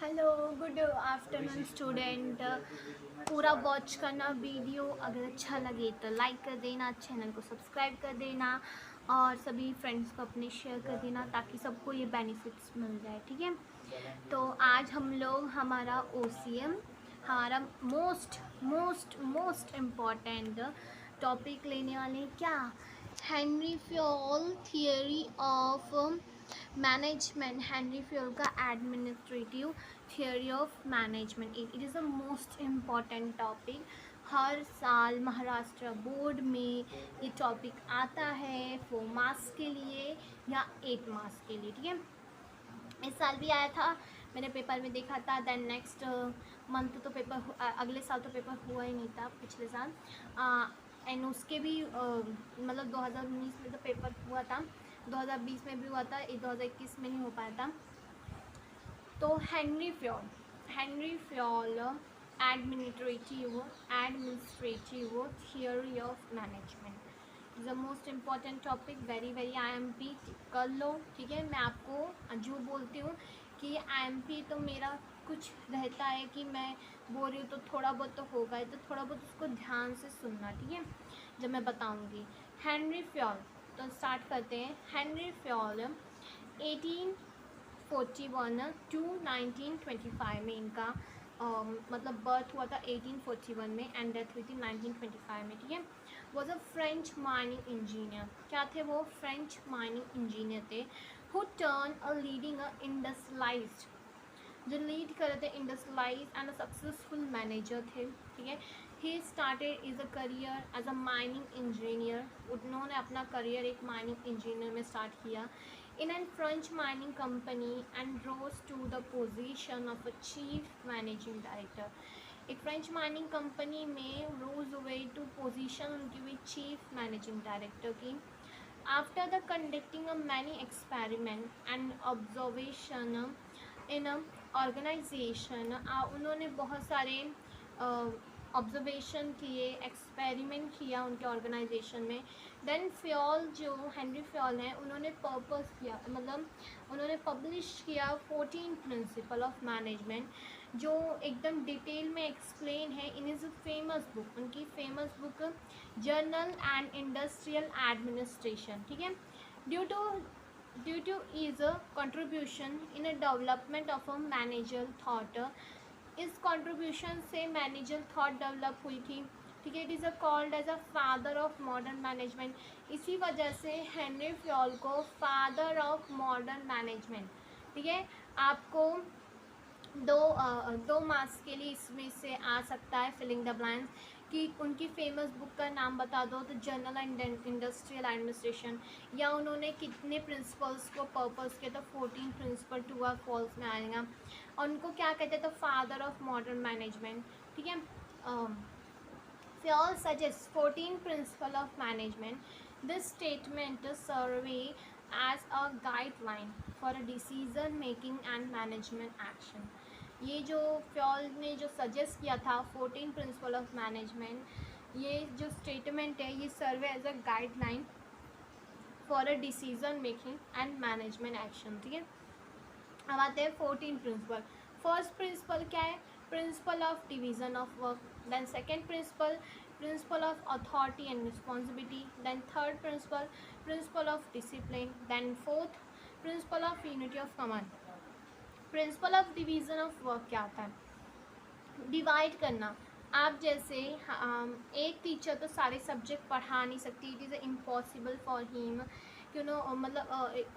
Hello, good afternoon student. पूरा watch करना video, अगर अच्छा लगे तो लाइक कर देना, चैनल को सब्सक्राइब कर देना और सभी फ्रेंड्स को अपने शेयर कर देना ताकि सबको ये बेनिफिट्स मिल जाए। ठीक है, तो आज हम लोग हमारा OCM, हमारा most most most important topic लेने वाले हैं। क्या? Henri Fayol theory of management. Henri Fayol का administrative theory of management, it is the most important topic. हर साल महाराष्ट्र बोर्ड में ये टॉपिक आता है 4 मार्क्स के लिए या 8 मार्क्स के लिए। ठीक है, इस साल भी आया था, मैंने पेपर में देखा था। देन नेक्स्ट मंथ तो पेपर, अगले साल तो पेपर हुआ ही नहीं था, पिछले साल। एंड उसके भी मतलब 2019 में तो पेपर हुआ था, 2020 में भी हुआ था, 2021 में नहीं हो पाया था। तो Henry Fayol administrative theory of management is the most important topic. Very IMP कर लो। ठीक है, मैं आपको जो बोलती हूँ कि IMP तो मेरा कुछ रहता है कि मैं बोल रही हूँ तो थोड़ा बहुत तो होगा, तो थोड़ा बहुत उसको ध्यान से सुनना। ठीक है, जब मैं बताऊँगी। हेनरी फ्योल, तो स्टार्ट करते हैं। हेनरी फ्योल 1841 टू 1925 में इनका मतलब बर्थ हुआ था 1841 में एंड डेथ हुई थी 1925 में। ठीक है, was a French mining engineer. क्या थे वो? फ्रेंच माइनिंग इंजीनियर थे। Who turn a leading a industrialized, जो लीड कर रहे थे industrialize and a successful manager थे। ठीक है, he started his a career as a mining engineer. उन्होंने अपना करियर एक माइनिंग इंजीनियर में स्टार्ट किया in an French mining company and rose to the position of a chief managing director. एक French mining company में rose हुए to position उनकी हुई चीफ मैनेजिंग डायरेक्टर की। After the conducting a many experiment and observation in organization, उन्होंने बहुत सारे observation किए, एक्सपेरिमेंट किया उनके ऑर्गेनाइजेशन में। देन फ्योल, जो हेनरी फ्योल हैं, उन्होंने पर्पस किया, मतलब उन्होंने पब्लिश किया 14 प्रिंसिपल ऑफ मैनेजमेंट, जो एकदम डिटेल में एक्सप्लेन है इन इज फेमस बुक, उनकी famous book general and industrial administration. ठीक है, due to his a contribution in a development of a manager thought, इस कंट्रीब्यूशन से मैनेजर थॉट डेवलप हुई थी। ठीक है, it is a called as a father of modern management. इसी वजह से हेनरी फ्योल को फादर ऑफ मॉडर्न मैनेजमेंट। ठीक है, आपको दो मार्क्स के लिए इसमें से आ सकता है फिलिंग द ब्लैंक्स कि उनकी फेमस बुक का नाम बता दो, तो जर्नल एंड इंडस्ट्रियल एडमिनिस्ट्रेशन, या उन्होंने कितने प्रिंसिपल्स को पर्पस किया, तो 14 प्रिंसिपल टू आर फॉल्स में आएगा। और उनको क्या कहते हैं, तो फादर ऑफ मॉडर्न मैनेजमेंट। ठीक है, Fjell suggests 14 principles of management. This statement survey as a guideline for a decision making and management action. ये जो फ्योल ने जो सजेस्ट किया था 14 प्रिंसिपल ऑफ मैनेजमेंट, ये जो स्टेटमेंट है ये serve as a guideline for a decision making and management action. ठीक है, अब आते हैं 14 प्रिंसिपल। फर्स्ट प्रिंसिपल क्या है? Principle of division of work. Then second principle, principle of authority and responsibility. Then third principle, principle of discipline. Then fourth, principle of unity of command. Principle of division of work क्या होता है? Divide करना। आप जैसे एक teacher तो सारे subject पढ़ा नहीं सकती, it is impossible for him, क्यों नो, मतलब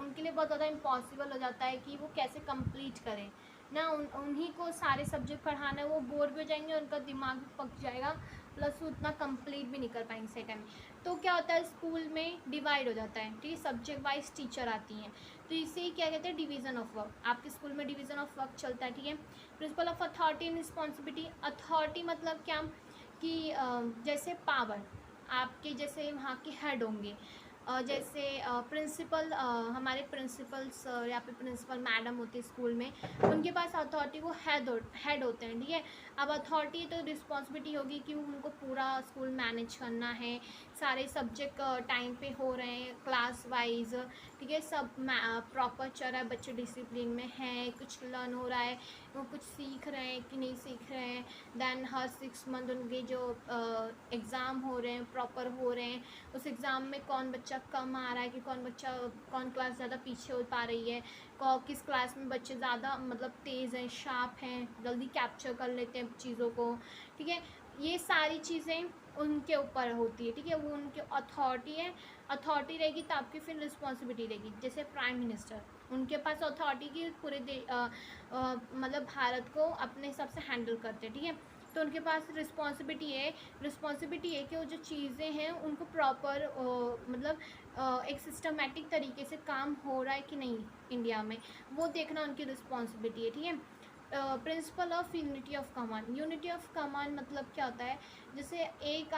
उनके लिए बहुत ज़्यादा इम्पॉसिबल हो जाता है कि वो कैसे कंप्लीट करें ना। उन्हीं को सारे सब्जेक्ट पढ़ाना है, वो बोर भी हो जाएंगे, उनका दिमाग भी पक जाएगा, प्लस वो उतना कंप्लीट भी नहीं कर पाएंगे सही टाइम। तो क्या होता है, स्कूल में डिवाइड हो जाता है। ठीक है, सब्जेक्ट वाइज टीचर आती हैं, तो इसे ही क्या कहते हैं, डिवीज़न ऑफ वर्क। आपके स्कूल में डिवीज़न ऑफ वर्क चलता है। ठीक है, principle of authority and responsibility. Authority मतलब क्या कि जैसे पावर, आपके जैसे वहाँ के हेड होंगे, जैसे प्रिंसिपल, हमारे प्रिंसिपल सर या फिर प्रिंसिपल मैडम होती है स्कूल में, उनके पास अथॉरिटी, वो हेड होते हैं, ठीक है। अब अथॉरिटी तो रिस्पॉन्सिबिलिटी होगी कि उनको पूरा स्कूल मैनेज करना है, सारे सब्जेक्ट टाइम पे हो रहे हैं, क्लास वाइज, ठीक है, सब प्रॉपर चल रहा है, बच्चे डिसिप्लिन में हैं, कुछ लर्न हो रहा है, वो कुछ सीख रहे हैं कि नहीं सीख रहे हैं। देन हर 6 मंथ उनके जो एग्ज़ाम हो रहे हैं प्रॉपर हो रहे हैं, उस एग्ज़ाम में कौन बच्चा कम आ रहा है, कि कौन क्लास ज़्यादा पीछे हो पा रही है, किस क्लास में बच्चे ज़्यादा मतलब तेज़ हैं, शार्प हैं, जल्दी कैप्चर कर लेते हैं चीज़ों को, ठीक है। ये सारी चीज़ें उनके ऊपर होती है, ठीक है, वो उनकी अथॉरिटी है। अथॉरिटी रहेगी तो आपकी फिर रिस्पॉन्सिबिलिटी रहेगी। जैसे प्राइम मिनिस्टर, उनके पास अथॉरिटी की पूरे मतलब भारत को अपने हिसाब से हैंडल करते हैं, ठीक है। तो उनके पास रिस्पॉन्सिबिलिटी है कि वो जो चीज़ें हैं उनको प्रॉपर मतलब एक सिस्टमेटिक तरीके से काम हो रहा है कि नहीं इंडिया में, वो देखना उनकी रिस्पॉन्सिबिलिटी है, ठीक है। Principle of unity of command मतलब क्या होता है, जैसे एक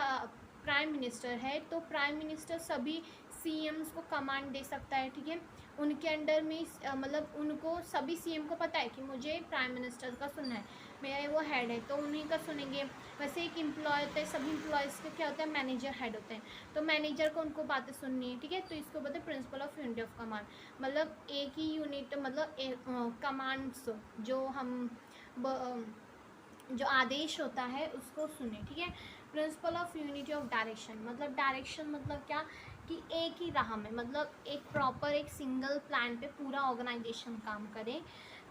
प्राइम मिनिस्टर है तो प्राइम मिनिस्टर सभी सीएम्स को कमांड दे सकता है, ठीक है। उनके अंडर में मतलब उनको सभी सीएम को पता है कि मुझे प्राइम मिनिस्टर का सुनना है, मेरा वो हेड है तो उन्हीं का सुनेंगे। वैसे एक एम्प्लॉय होता है, सभी एम्प्लॉयज़ का क्या होता है, मैनेजर हेड होते हैं, तो मैनेजर को उनको बातें सुननी है, ठीक है। तो इसको बोलते हैं principal of unity of command, मतलब एक ही यूनिट, मतलब कमांड्स जो हम जो आदेश होता है उसको सुने, ठीक है। Principle of unity of direction, मतलब डायरेक्शन मतलब क्या, कि एक ही राह में, मतलब एक प्रॉपर एक सिंगल प्लान पे पूरा ऑर्गेनाइजेशन काम करे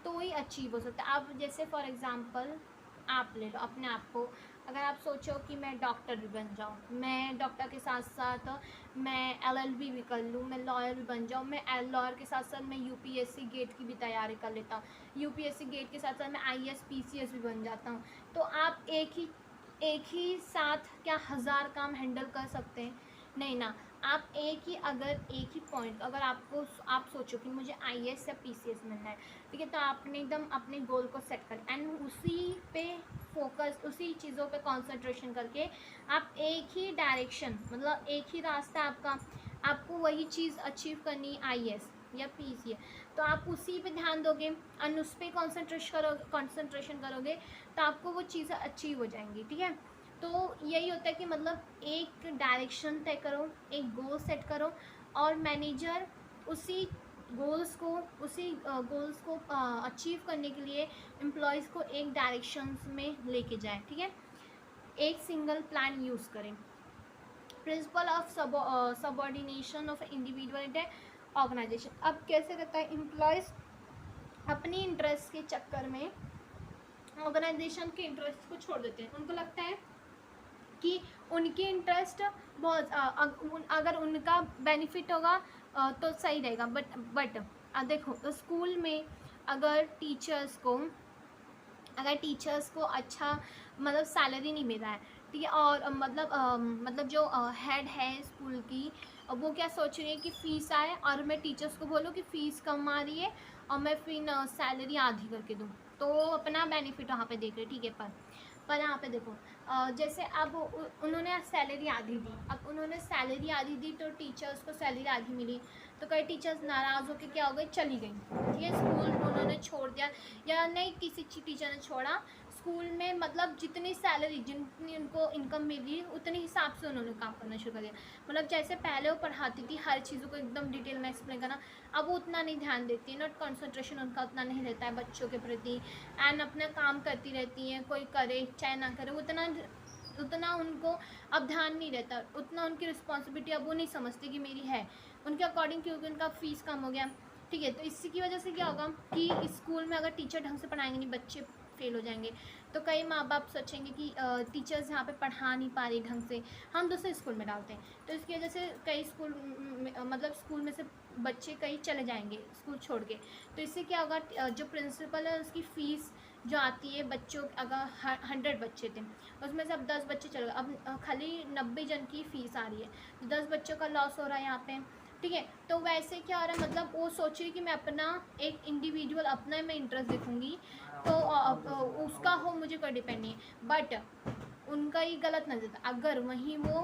तो वही अचीव हो सकता है। आप जैसे फॉर एग्जांपल आप ले लो अपने आप को, अगर आप सोचो कि मैं डॉक्टर भी बन जाऊँ, मैं डॉक्टर के साथ साथ मैं LLB भी कर लूँ, मैं लॉयर भी बन जाऊँ, मैं लॉयर के साथ साथ मैं UPSC गेट की भी तैयारी कर लेता हूँ, UPSC गेट के साथ साथ मैं IAS PCS भी बन जाता हूँ। तो आप एक ही साथ क्या 1000 काम हैंडल कर सकते हैं? नहीं ना। आप एक ही पॉइंट, अगर आप सोचो कि मुझे IAS या PCS मिलना है, ठीक है, तो आपने एकदम अपने गोल को सेट कर एंड उसी पे फोकस, उसी चीज़ों पे कंसंट्रेशन करके आप एक ही डायरेक्शन, मतलब एक ही रास्ता आपका, आपको वही चीज़ अचीव करनी IAS या PCS, तो आप उसी पे ध्यान दोगे और उस पर कंसंट्रेशन करोगे तो आपको वो चीज़ें अचीव हो जाएंगी, ठीक है। तो यही होता है कि मतलब एक डायरेक्शन तय करो, एक गोल सेट करो और मैनेजर उसी गोल्स को अचीव करने के लिए एम्प्लॉयज़ को एक डायरेक्शंस में लेके जाए, ठीक है, एक सिंगल प्लान यूज़ करें। Principle of subordination of individual organization, अब कैसे रहता है, एम्प्लॉयज़ अपनी इंटरेस्ट के चक्कर में ऑर्गेनाइजेशन के इंटरेस्ट को छोड़ देते हैं। उनको लगता है कि उनकी इंटरेस्ट बहुत अगर उनका बेनिफिट होगा तो सही रहेगा, बट देखो स्कूल में अगर टीचर्स को अच्छा मतलब सैलरी नहीं मिल रहा है, ठीक है, और मतलब जो हेड है स्कूल की, वो क्या सोच रही है कि फ़ीस आए और मैं टीचर्स को बोलूँ कि फ़ीस कम आ रही है और मैं फिर सैलरी आधी करके दूँ, तो अपना बेनिफिट वहाँ पे देख रहे, ठीक है। पर यहाँ पे देखो जैसे अब उन्होंने सैलरी आधी दी, अब उन्होंने सैलरी आधी दी तो टीचर्स को सैलरी आधी मिली, तो कई टीचर्स नाराज़ होकर क्या हो गई, चली गई, ठीक है, स्कूल उन्होंने छोड़ दिया, या नहीं किसी टीचर ने छोड़ा, स्कूल में मतलब जितनी सैलरी, जितनी उनको इनकम मिली उतने हिसाब से उन्होंने काम करना शुरू कर दिया। मतलब जैसे पहले वो पढ़ाती थी हर चीज़ों को एकदम डिटेल में एक्सप्लेन करना, अब वो उतना नहीं ध्यान देती है, नॉट कंसंट्रेशन उनका उतना नहीं रहता है बच्चों के प्रति, एंड अपना काम करती रहती हैं, कोई करे चाहे ना करे, उतना उनको अब ध्यान नहीं रहता, उतना उनकी रिस्पॉन्सिबिलिटी अब वो नहीं समझती कि मेरी है उनके अकॉर्डिंग, क्योंकि उनका फ़ीस कम हो गया, ठीक है। तो इसी की वजह से क्या होगा कि स्कूल में अगर टीचर ढंग से पढ़ाएंगे नहीं, बच्चे फेल हो जाएंगे, तो कई माँ बाप सोचेंगे कि टीचर्स यहाँ पे पढ़ा नहीं पा रही ढंग से, हम दूसरे स्कूल में डालते हैं, तो इसकी वजह से कई मतलब स्कूल में से बच्चे कई चले जाएंगे स्कूल छोड़ के। तो इससे क्या होगा, जो प्रिंसिपल है उसकी फ़ीस जो आती है बच्चों, अगर 100 बच्चे थे उसमें से अब 10 बच्चे चले गए, अब खाली 90 जन की फ़ीस आ रही है, 10 बच्चों का लॉस हो रहा है यहाँ पे, ठीक है। तो वैसे क्या हो रहा है, मतलब वो सोच रही कि मैं अपना एक इंडिविजुअल अपना मैं इंटरेस्ट देखूँगी, तो उसका हो मुझे कोई डिपेंड नहीं है, बट उनका ये गलत नज़र था। अगर वहीं वो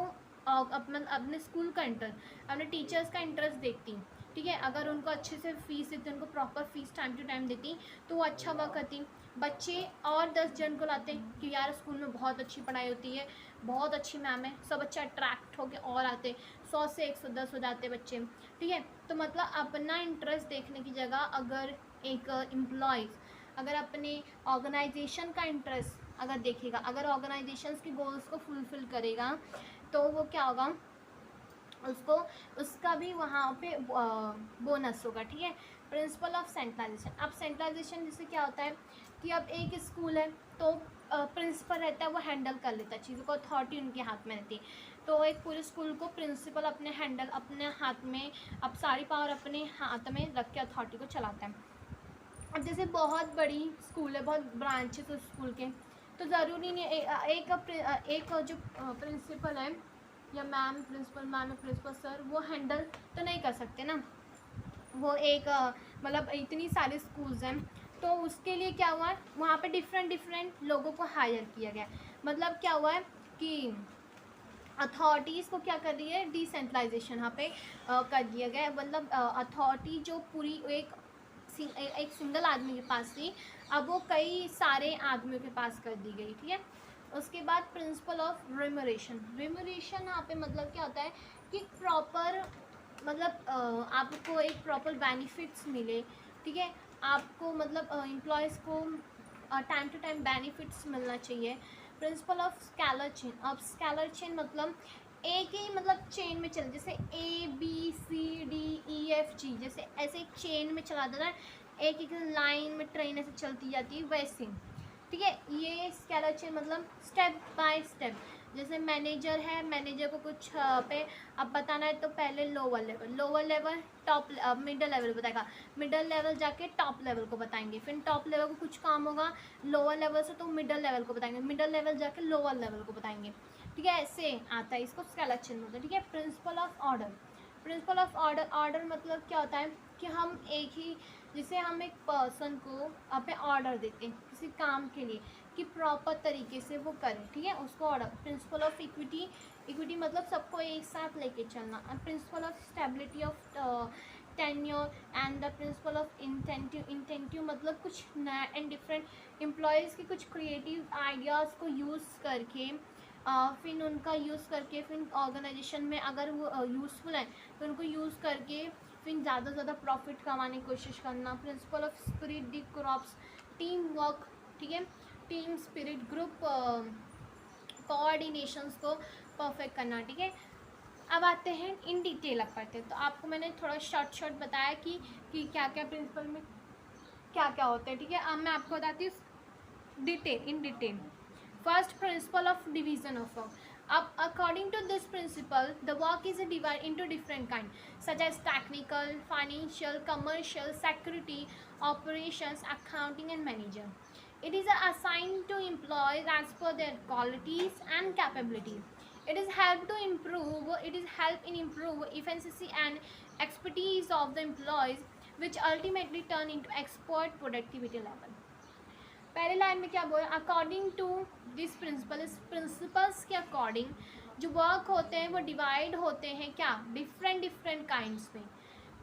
अपने स्कूल का इंटरेस्ट, अपने टीचर्स का इंटरेस्ट देखती, ठीक है, अगर उनको अच्छे से फीस देती, उनको proper fees time to time देती, तो वो अच्छा वर्क करती। बच्चे और 10 जन को लाते कि यार स्कूल में बहुत अच्छी पढ़ाई होती है, बहुत अच्छी मैम है, सब बच्चे अट्रैक्ट होकर और आते, 100 से 110 हो जाते बच्चे, ठीक है। तो मतलब अपना इंटरेस्ट देखने की जगह अगर एक एम्प्लॉयज़ अगर अपने ऑर्गेनाइजेशन का इंटरेस्ट अगर देखेगा, अगर ऑर्गेनाइजेशंस के गोल्स को फुलफ़िल करेगा, तो वो क्या होगा, उसको उसका भी वहाँ पे बोनस होगा, ठीक है। Principle of centralization. अब सेंट्रलाइजेशन जैसे क्या होता है कि अब एक स्कूल है तो प्रिंसिपल रहता है, वो हैंडल कर लेता है चीज़ों को, अथॉरिटी उनके हाथ में रहती है। तो एक पूरे स्कूल को प्रिंसिपल अपने हाथ में, अब सारी पावर अपने हाथ में रख के अथॉरिटी को चलाता है। अब जैसे बहुत बड़ी स्कूल है, बहुत ब्रांचेस उस स्कूल के, तो ज़रूरी नहीं एक जो प्रिंसिपल है या मैम प्रिंसिपल सर वो हैंडल तो नहीं कर सकते ना, वो एक मतलब इतनी सारी स्कूल्स हैं, तो उसके लिए क्या हुआ है, वहाँ पे डिफरेंट लोगों को हायर किया गया। मतलब क्या हुआ है कि अथॉरिटीज़ को क्या कर रही है, डिसेंट्रलाइजेशन यहाँ पे कर दिया गया है। मतलब अथॉरिटी जो पूरी एक सिंगल आदमी के पास थी, अब वो कई सारे आदमियों के पास कर दी गई, ठीक है। उसके बाद प्रिंसिपल ऑफ रिमोरेशन यहाँ पे मतलब क्या होता है कि प्रॉपर मतलब आपको एक प्रॉपर बेनिफिट्स मिले, ठीक है, आपको मतलब एम्प्लॉयज़ को टाइम टू टाइम बेनिफिट्स मिलना चाहिए। Principle of scalar chain. अब स्कैलर चेन मतलब एक ही मतलब चेन में चल, जैसे ABCDEFG, जैसे ऐसे एक चेन में चला देना, एक एक लाइन में ट्रेन ऐसे चलती जाती है वैसे, ठीक है। ये स्कैलर चेन मतलब स्टेप बाय स्टेप, जैसे मैनेजर है, मैनेजर को कुछ पे अब बताना है तो पहले lower level top middle level बताएगा, मिडल लेवल जाके टॉप लेवल को बताएंगे, फिर टॉप लेवल को कुछ काम होगा लोअर लेवल से तो मिडल लेवल को बताएंगे, मिडल लेवल जाके लोअर लेवल को बताएंगे, ठीक है। ऐसे आता है, इसको स्केलर चेन बोलते हैं, ठीक है। Principle of order. Principle of order मतलब क्या होता है कि हम एक ही, जैसे हम एक पर्सन को पे ऑर्डर देते हैं किसी काम के लिए कि प्रॉपर तरीके से वो करे, ठीक है, उसको ऑर्डर। प्रिंसिपल ऑफ इक्विटी मतलब सबको एक साथ लेके चलना। Principle of stability of tenure and the principle of initiative मतलब कुछ नया एंड डिफरेंट एम्प्लॉयज़ के कुछ क्रिएटिव आइडियाज़ को यूज़ करके फिर उनका यूज़ करके फिर ऑर्गेनाइजेशन में अगर वो यूज़फुल है तो उनको यूज़ करके फिर ज़्यादा से ज़्यादा प्रॉफिट कमाने की कोशिश करना। Principle of spirit the crops team work, ठीक है, टीम स्पिरिट ग्रुप कोऑर्डिनेशंस को परफेक्ट करना, ठीक है। अब आते हैं इन डिटेल, अब पढ़ते हैं। तो आपको मैंने थोड़ा शॉर्ट बताया कि क्या क्या प्रिंसिपल में क्या क्या होते हैं, ठीक है। अब मैं आपको बताती हूँ in detail. First, principle of division of work. According to this principle, the work is divided into different kinds, such as technical, financial, commercial, security, operations, accounting, and manager. It is assigned to employees as per their qualities and capabilities. It is help to improve. It is help in improve efficiency and expertise of the employees, which ultimately turn into expert productivity level. पहले line में क्या बोला, according to this principle, इस principles के according जो work होते हैं वो डिवाइड होते हैं क्या, डिफरेंट काइंड्स में।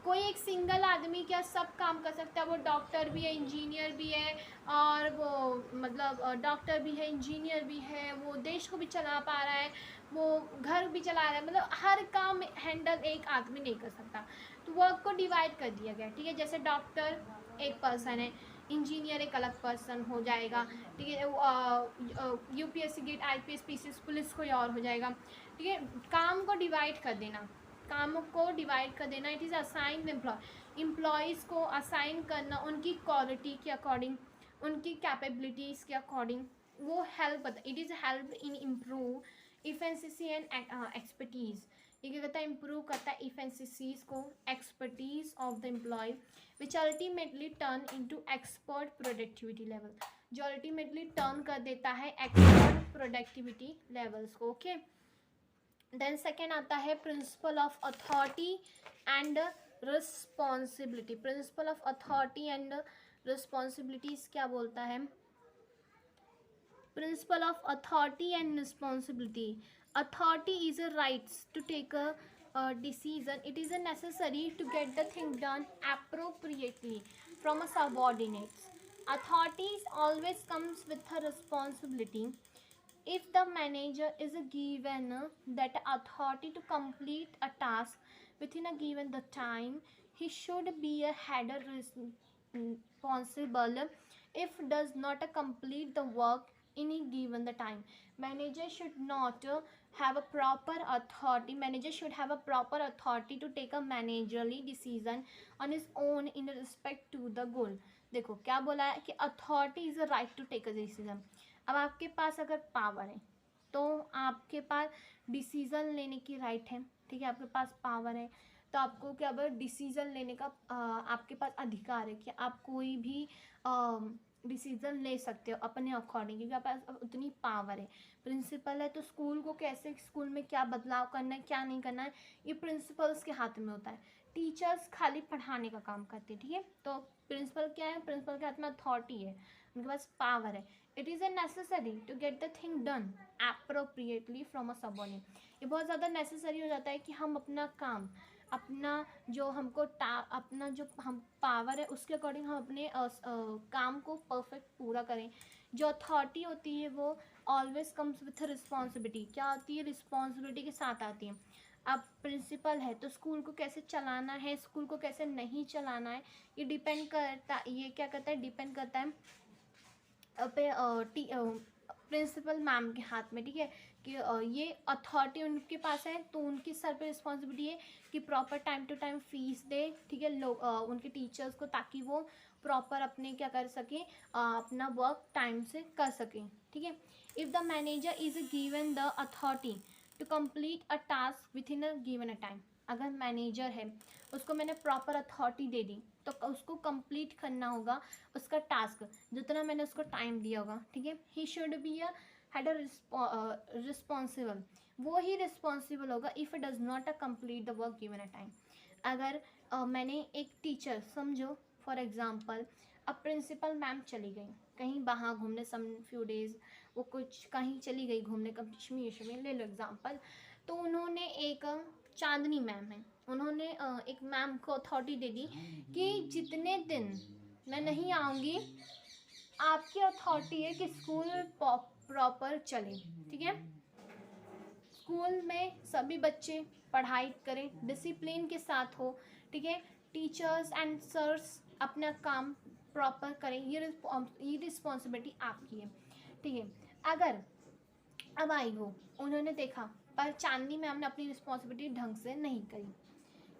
कोई एक सिंगल आदमी क्या सब काम कर सकता है, वो डॉक्टर भी है, इंजीनियर भी है, और वो मतलब डॉक्टर भी है, इंजीनियर भी है, वो देश को भी चला पा रहा है, वो घर भी चला रहा है, मतलब हर काम हैंडल एक आदमी नहीं कर सकता। तो वर्क को डिवाइड कर दिया गया, ठीक है। जैसे डॉक्टर एक पर्सन है, इंजीनियर एक अलग पर्सन हो जाएगा, ठीक है। UPSC GATE IPS PCS police कोई और हो जाएगा, ठीक है। काम को डिवाइड कर देना, इट इज़ असाइन एम्प्लॉयज़ को असाइन करना उनकी क्वालिटी के अकॉर्डिंग, उनकी कैपेबिलिटीज़ के अकॉर्डिंग, वो help, it is help in improve efficiency and expertise. ये क्या करता है, इम्प्रूव करता है इफेंसिसीज को, expertise of the employ, which ultimately turn into expert productivity level, जो अल्टीमेटली टर्न कर देता है एक्सपर्ट प्रोडक्टिविटी लेवल्स को, ओके। देन सेकेंड आता है principle of authority and responsibility. Principle of authority and responsibilities क्या बोलता है, principle of authority and responsibility. authority is a rights to take a decision. It is a necessary to get the thing done appropriately from a subordinates. Authority always comes with a responsibility. If the manager is given that authority to complete a task within a given the time, he should be a header responsible if does not complete the work in a given the time. Manager should not have a proper authority. Manager should have a proper authority to take a managerially decision on his own in respect to the goal. देखो क्या बोला है कि authority is a right to take a decision. अब आपके पास अगर power है तो आपके पास डिसीज़न लेने की राइट है. ठीक है, आपके पास पावर है तो आपको क्या डिसीज़न लेने का आपके पास अधिकार है कि आप कोई भी डिसीज़न ले सकते हो अपने अकॉर्डिंग, क्योंकि आपके पास उतनी पावर है. प्रिंसिपल है तो स्कूल को कैसे, स्कूल में क्या बदलाव करना है क्या नहीं करना है, ये प्रिंसिपल्स के हाथ में होता है. टीचर्स खाली पढ़ाने का काम करते हैं. ठीक है, तो प्रिंसिपल क्या है, प्रिंसिपल के हाथ में अथॉरिटी है, उनके पास पावर है. It is a necessary to get the thing done appropriately from a subordinate. ये बहुत ज़्यादा नेसेसरी हो जाता है कि हम अपना काम, अपना जो हमको अपना जो हम पावर है उसके अकॉर्डिंग हम अपने काम को परफेक्ट पूरा करें. जो अथॉरिटी होती है वो ऑलवेज कम्स विथ रिस्पॉन्सिबिलिटी. क्या होती है, रिस्पॉन्सिबिलिटी के साथ आती है. अब प्रिंसिपल है तो स्कूल को कैसे चलाना है, स्कूल को कैसे नहीं चलाना है, ये डिपेंड करता, ये क्या करता है, डिपेंड करता है पे प्रिंसिपल मैम के हाथ में. ठीक है, कि ये अथॉरिटी उनके पास है तो उनके सर पे रिस्पॉन्सिबिलिटी है कि proper time to time fees दे. ठीक है, लोग उनके टीचर्स को, ताकि वो प्रॉपर अपने क्या कर सकें, अपना वर्क टाइम से कर सकें. ठीक है, if the manager is given the authority to complete a task within a given a time. अगर मैनेजर है उसको मैंने प्रॉपर अथॉरिटी दे दी तो उसको कंप्लीट करना होगा उसका टास्क जितना मैंने उसको टाइम दिया होगा. ठीक है, he should be a had a responsible. वो ही रिस्पॉन्सिबल होगा if it does not a complete the work given a time. अगर मैंने एक टीचर समझो फॉर एग्ज़ाम्पल, अब प्रिंसिपल मैम चली गई कहीं बाहर घूमने सम फ्यू डेज़, वो कुछ कहीं चली गई घूमने, कश्मीर में ले लो एग्ज़ाम्पल. तो उन्होंने एक चांदनी मैम है, उन्होंने एक मैम को अथॉरिटी दे दी कि जितने दिन मैं नहीं आऊँगी आपकी अथॉरिटी है कि स्कूल प्रॉपर चले. ठीक है, स्कूल में सभी बच्चे पढ़ाई करें, डिसिप्लिन के साथ हो. ठीक है, टीचर्स एंड सर्स अपना काम प्रॉपर करें, ये रिस्पॉन्सिबिलिटी आपकी है. ठीक है, अगर अब आई वो, उन्होंने देखा पर चांदनी मैम ने अपनी रिस्पॉन्सिबिलिटी ढंग से नहीं करी.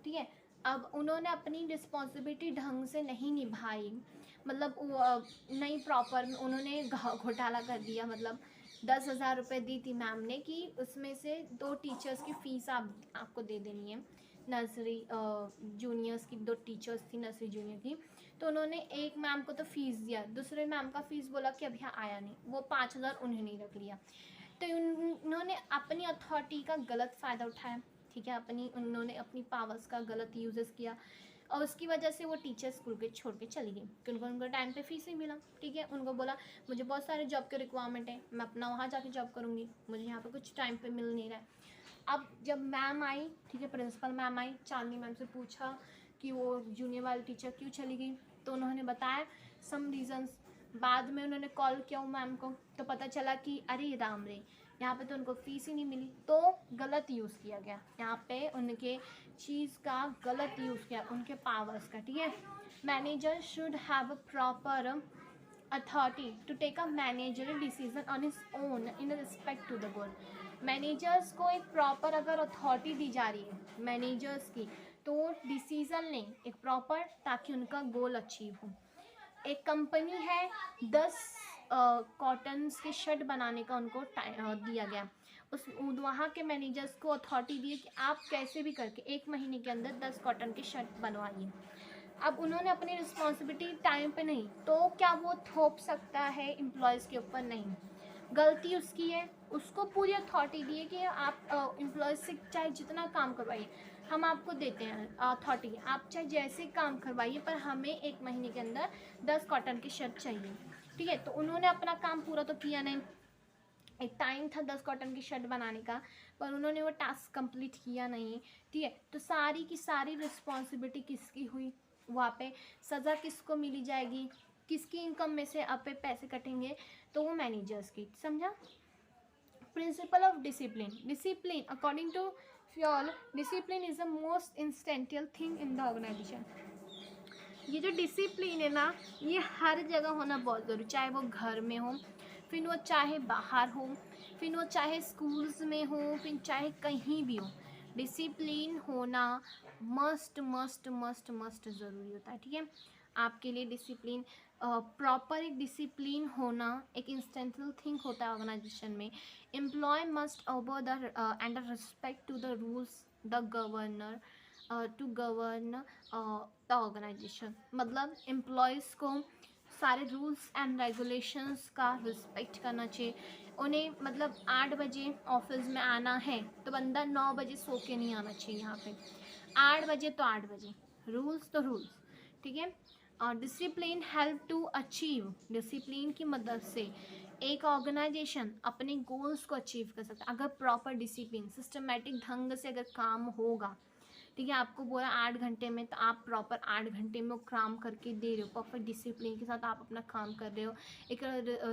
ठीक है, अब उन्होंने अपनी रिस्पॉन्सिबिलिटी ढंग से नहीं निभाई, मतलब नहीं प्रॉपर उन्होंने घोटाला कर दिया. मतलब 10,000 रुपये दी थी मैम ने कि उसमें से 2 टीचर्स की फ़ीस आपको दे देनी है. नर्सरी जूनियर्स की 2 टीचर्स थी नर्सरी जूनियर की, तो उन्होंने एक मैम को तो फ़ीस दिया, दूसरे मैम का फ़ीस बोला कि अभी आया नहीं, वो 5,000 उन्होंने ही रख लिया. तो उन्होंने अपनी अथॉरिटी का गलत फ़ायदा उठाया. ठीक है, उन्होंने अपनी पावर्स का गलत यूजेस किया और उसकी वजह से वो टीचर स्कूल के छोड़ के चली गई क्योंकि उनको टाइम पे फीस नहीं मिला. ठीक है, उनको बोला मुझे बहुत सारे जॉब के रिक्वायरमेंट है, मैं अपना वहाँ जाके जॉब करूँगी, मुझे यहाँ पे कुछ टाइम पे मिल नहीं रहा है. अब जब मैम आई, ठीक है, principal ma'am I, Chandni ma'am से पूछा कि वो जूनियर वाली टीचर क्यों चली गई, तो उन्होंने बताया सम रीज़न्स. बाद में उन्होंने कॉल किया मैम को तो पता चला कि अरे राम रे, यहाँ पे तो उनको फ़ीस ही नहीं मिली. तो गलत यूज़ किया गया यहाँ पे, उनके चीज़ का गलत यूज़ किया, उनके पावर्स का. ठीक है, manager should have a proper authority to take a managerial decision on his own in respect to the goal. Managers को एक प्रॉपर अगर अथॉरिटी दी जा रही है मैनेजर्स की, तो वो डिसीज़न लें एक प्रॉपर, ताकि उनका गोल अचीव हो. एक कंपनी है, 10 कॉटन्स के शर्ट बनाने का उनको दिया गया. वहाँ के मैनेजर्स को अथॉरिटी दी कि आप कैसे भी करके 1 महीने के अंदर 10 कॉटन के शर्ट बनवाइए. अब उन्होंने अपनी रिस्पॉन्सिबिलिटी टाइम पे नहीं, तो क्या वो थोप सकता है एम्प्लॉयज़ के ऊपर? नहीं, गलती उसकी है. उसको पूरी अथॉरिटी दी है कि आप एम्प्लॉयज़ से चाहे जितना काम करवाइए, हम आपको देते हैं अथॉरिटी, आप चाहे जैसे काम करवाइए, पर हमें 1 महीने के अंदर 10 कॉटन की शर्ट चाहिए. ठीक है, तो उन्होंने अपना काम पूरा तो किया नहीं. एक टाइम था 10 कॉटन की शर्ट बनाने का, पर उन्होंने वो टास्क कंप्लीट किया नहीं, ठीक है। तो सारी की सारी रिस्पॉन्सिबिलिटी किसकी हुई, वहाँ पे सज़ा किसको मिली जाएगी, किसकी इनकम में से अब पे पैसे कटेंगे, तो वो मैनेजर्स की, समझा। Principle of discipline, discipline according to Fayol, discipline is the most essential thing in the organization. ये जो डिसिप्लिन है ना, ये हर जगह होना बहुत ज़रूरी, चाहे वो घर में हो, फिर वो चाहे बाहर हो, फिर वो चाहे स्कूल्स में हो, फिर चाहे कहीं भी हो, डिसिप्लिन होना मस्ट मस्ट मस्ट मस्ट ज़रूरी होता है, ठीक है। आपके लिए डिसिप्लिन, प्रॉपर एक डिसिप्लिन होना एक इंस्टेंशियल थिंग होता है ऑर्गेनाइजेशन में। Employ must obey the and respect to the rules the governor to govern the organization. मतलब एम्प्लॉयज़ को सारे रूल्स एंड रेगुलेशंस का रिस्पेक्ट करना चाहिए उन्हें। मतलब 8 बजे ऑफिस में आना है तो बंदा 9 बजे सो के नहीं आना चाहिए यहाँ पे, 8 बजे तो 8 बजे, रूल्स तो रूल्स, ठीक है। और discipline help to achieve, discipline की मदद से एक ऑर्गेनाइजेशन अपने गोल्स को अचीव कर सकता है। अगर प्रॉपर डिसिप्लिन सिस्टमेटिक ढंग से अगर काम होगा, ठीक है, आपको बोला 8 घंटे में, तो आप प्रॉपर 8 घंटे में वो काम करके दे रहे हो, परफेक्ट डिसिप्लिन के साथ आप अपना काम कर रहे हो, एक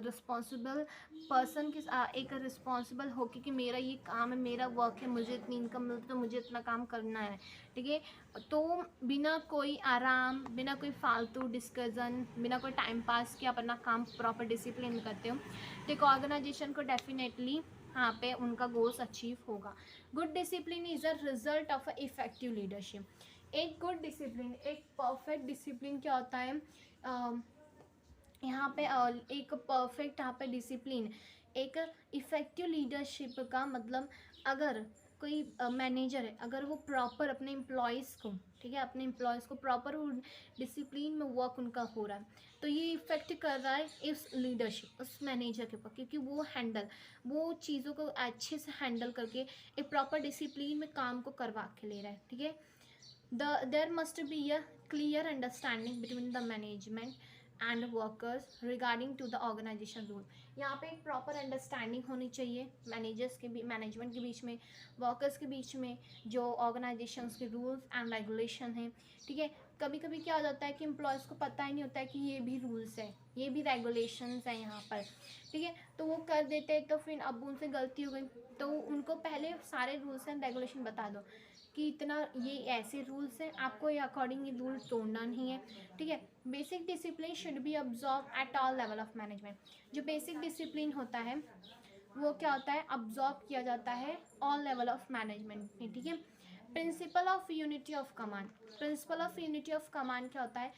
रिस्पॉन्सिबल पर्सन के एक रिस्पॉन्सिबल होके कि मेरा ये काम है, मेरा वर्क है, मुझे इतनी इनकम मिलती है तो मुझे इतना काम करना है, ठीक है। तो बिना कोई आराम, बिना कोई फालतू डिस्कशन, बिना कोई टाइम पास के आप अपना काम प्रॉपर डिसिप्लिन करते हो, तो एक ऑर्गेनाइजेशन को डेफिनेटली यहाँ पे उनका गोल्स अचीव होगा। Good discipline is a result of a effective leadership. एक गुड डिसिप्लिन, एक परफेक्ट डिसिप्लिन क्या होता है, यहाँ पे एक परफेक्ट यहाँ पे डिसिप्लिन एक इफ़ेक्टिव लीडरशिप का मतलब, अगर कोई मैनेजर है, अगर वो प्रॉपर अपने एम्प्लॉयज़ को, ठीक है, अपने एम्प्लॉयज़ को प्रॉपर डिसिप्लिन में वर्क उनका हो रहा है, तो ये इफ़ेक्ट कर रहा है इस लीडरशिप, उस मैनेजर के ऊपर, क्योंकि वो चीज़ों को अच्छे से हैंडल करके एक प्रॉपर डिसिप्लिन में काम को करवा के ले रहा है, ठीक है। There must be a clear understanding between the management and workers regarding to the organization rule. यहाँ पे एक प्रॉपर अंडरस्टैंडिंग होनी चाहिए मैनेजर्स के भी, मैनेजमेंट के बीच में, वर्कर्स के बीच में, जो ऑर्गेनाइजेशंस के रूल्स एंड रेगुलेशन हैं, ठीक है। कभी कभी क्या हो जाता है कि एम्प्लॉयज़ को पता ही नहीं होता है कि ये भी रूल्स है, ये भी रेगुलेशंस हैं यहाँ पर, ठीक है, तो वो कर देते हैं, तो फिर अब उनसे गलती हो गई, तो उनको पहले सारे रूल्स एंड रेगुलेशन बता दो कि इतना ये ऐसे रूल्स हैं, आपको ये अकॉर्डिंग ये रूल तोड़ना नहीं है, ठीक है। Basic discipline should be observe at all level of management. जो बेसिक डिसिप्लिन होता है वो क्या होता है, ऑब्जर्व किया जाता है ऑल लेवल ऑफ मैनेजमेंट में, ठीक है। Principle of unity of command, principle of unity of command क्या होता है,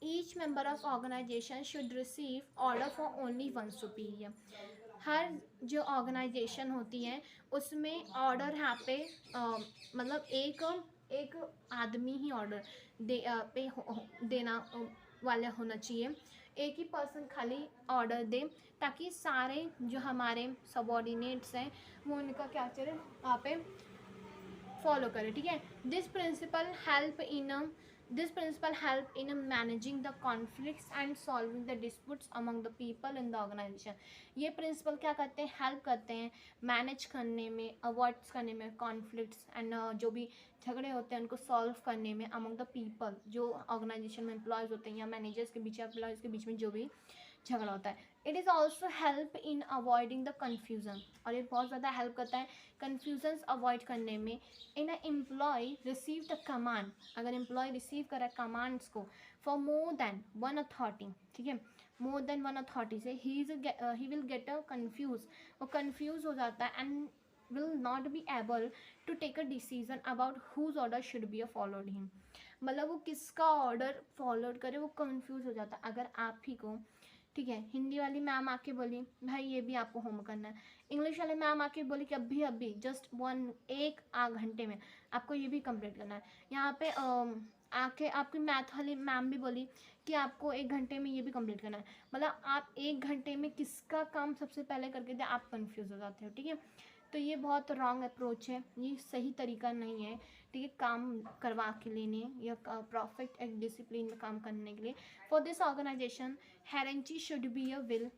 each member of organization should receive order for only one superior. हर जो ऑर्गेनाइजेशन होती है उसमें ऑर्डर यहाँ पे मतलब एक आदमी ही ऑर्डर देना वाला होना चाहिए, एक ही पर्सन खाली ऑर्डर दे, ताकि सारे जो हमारे सबॉर्डिनेट्स हैं वो उनका क्या चले वहाँ पे फॉलो करें, ठीक है। This principle help in managing the conflicts and solving the disputes among the people in the organization. ये प्रिंसिपल क्या करते हैं, हेल्प करते हैं मैनेज करने में, अवॉइड करने में कॉन्फ्लिक्ट्स एंड जो भी झगड़े होते हैं उनको सॉल्व करने में अमंग द पीपल, जो ऑर्गेनाइजेशन में एम्प्लॉयज़ होते हैं या मैनेजर्स के बीच या एम्प्लॉयज़ के बीच में जो भी झगड़ा होता है। It is also help in avoiding the confusion, और ये बहुत ज़्यादा हेल्प करता है कन्फ्यूजन्स अवॉइड करने में। इन अ एम्प्लॉय रिसीव द कमांड, अगर एम्प्लॉय रिसीव करे कमांड्स को for more than one authority, ठीक है, मोर देन वन अथॉरिटी से he will get a confuse, वो कन्फ्यूज हो जाता है and will not be able to take a decision about whose order should be followed him। मतलब वो किसका ऑर्डर फॉलो करे वो कंफ्यूज हो जाता है। अगर आप ही को, ठीक है, हिंदी वाली मैम आके बोली भाई ये भी आपको होमवर्क करना है, इंग्लिश वाले मैम आके बोली कि अभी जस्ट एक घंटे में आपको ये भी कंप्लीट करना है, यहाँ पे आके आपकी मैथ वाली मैम भी बोली कि आपको 1 घंटे में ये भी कंप्लीट करना है। मतलब आप 1 घंटे में किसका काम सबसे पहले करके दे, आप कंफ्यूज हो जाते हो, ठीक है। तो ये बहुत रॉन्ग अप्रोच है, ये सही तरीका नहीं है, ठीक है, काम करवा के लेने या परफेक्ट एक डिसिप्लिन में काम करने के लिए। For this organization hierarchy should be a well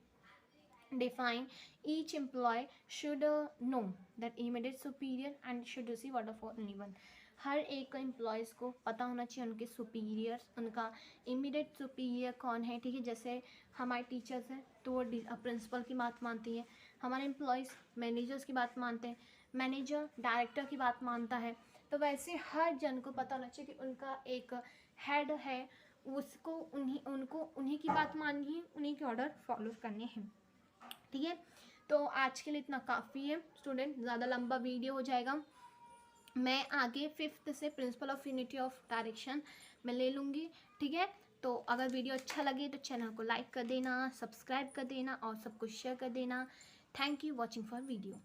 define each employee should know that immediate superior and should receive order for anyone. हर एक एम्प्लॉयज़ को पता होना चाहिए उनके सुपीरियर्स, उनका इमीडिएट सुपीरियर कौन है, ठीक है। जैसे हमारे टीचर्स हैं तो वो प्रिंसिपल की बात मानती है, हमारे एम्प्लॉयज़ मैनेजर्स की बात मानते हैं, मैनेजर डायरेक्टर की बात मानता है। तो वैसे हर जन को पता होना चाहिए कि उनका एक हेड है, उसको उन्हीं की बात माननी है, उन्हीं के ऑर्डर फॉलो करने हैं, ठीक है। तो आज के लिए इतना काफ़ी है स्टूडेंट, ज़्यादा लंबा वीडियो हो जाएगा। मैं आगे 5th से principal of unity of direction मैं ले लूँगी, ठीक है। तो अगर वीडियो अच्छा लगे तो चैनल को लाइक कर देना, सब्सक्राइब कर देना और सब कुछ शेयर कर देना। Thank you watching for video.